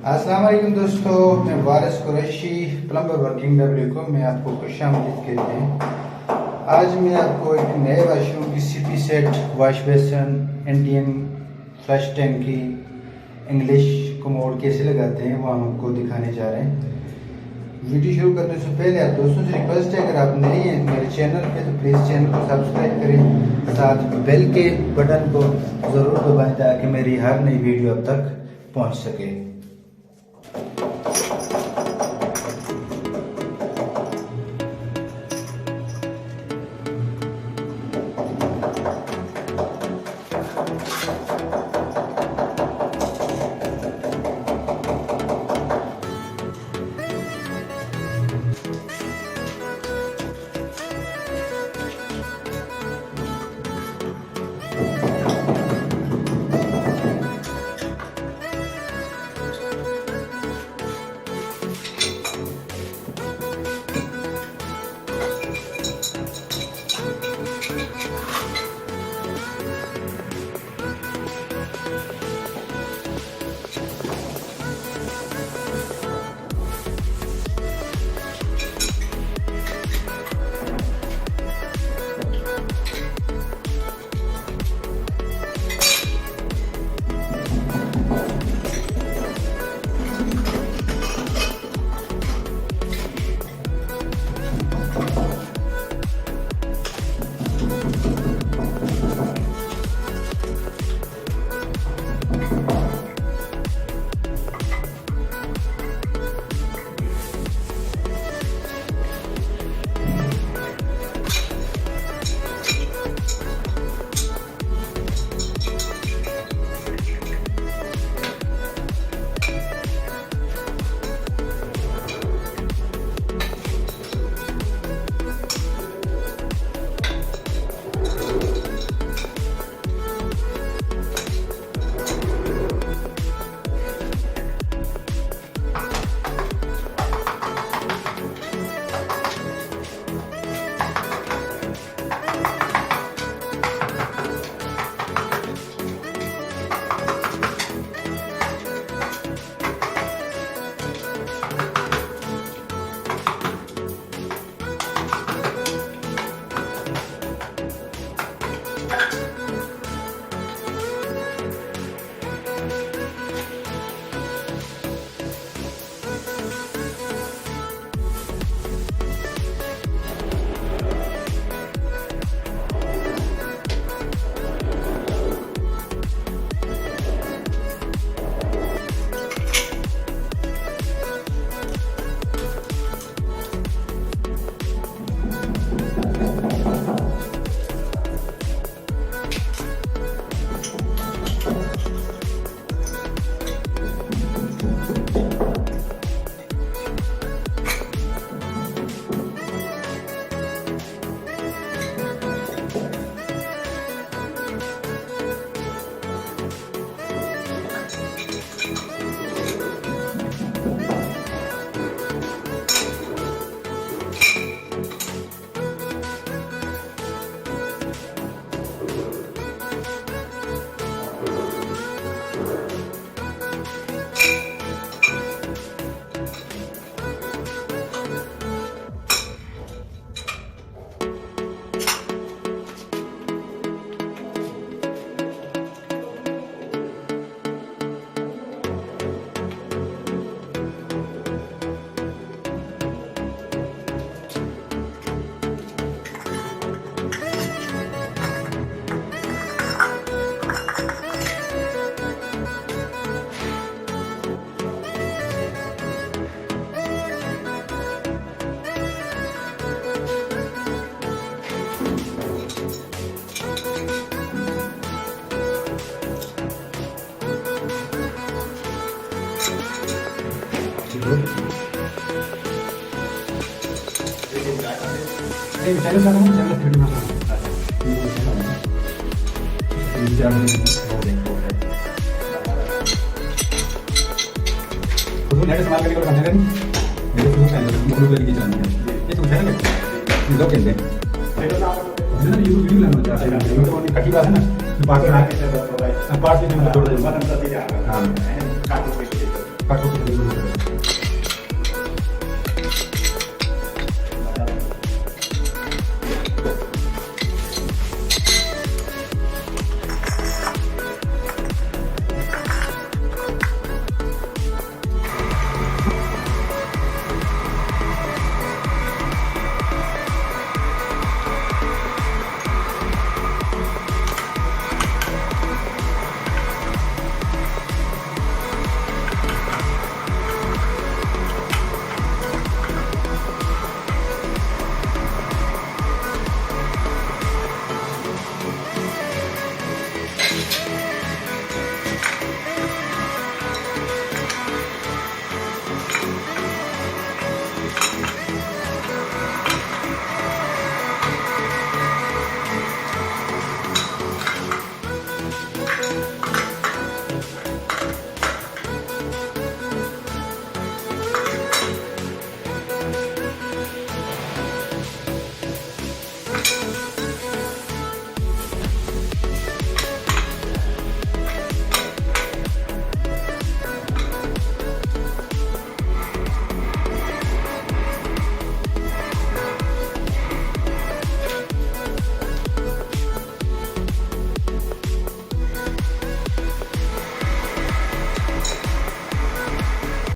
अस्सलाम वालेकुम दोस्तों, मैं Waris Qureshi plumber working W Q में आपको खुशामदीद कहते हैं। आज मैं आपको एक नए वाशरूम की CP set, wash basin, Indian flush टैंकी, इंग्लिश कमोड कैसे लगाते हैं वो हम आपको दिखाने जा रहे हैं। वीडियो शुरू करने से पहले आप दोस्तों से रिक्वेस्ट है, अगर आप नए हैं मेरे चैनल पे तो प्लीज़ चैनल को सब्सक्राइब करें, साथ बेल के बटन को ज़रूर दबाएं ताकि मेरी हर नई वीडियो अब तक पहुंच सके। इस्तेमाल करके करने का मेरे को मुख्य तरीके चलानी है ये तो है ना लोग कहते हैं ना यूट्यूब वीडियो बनाना चाहते हैं तो उन्हें कटी बात है ना पार्ट में पार्ट में जोड़ दो हां काटो के लिए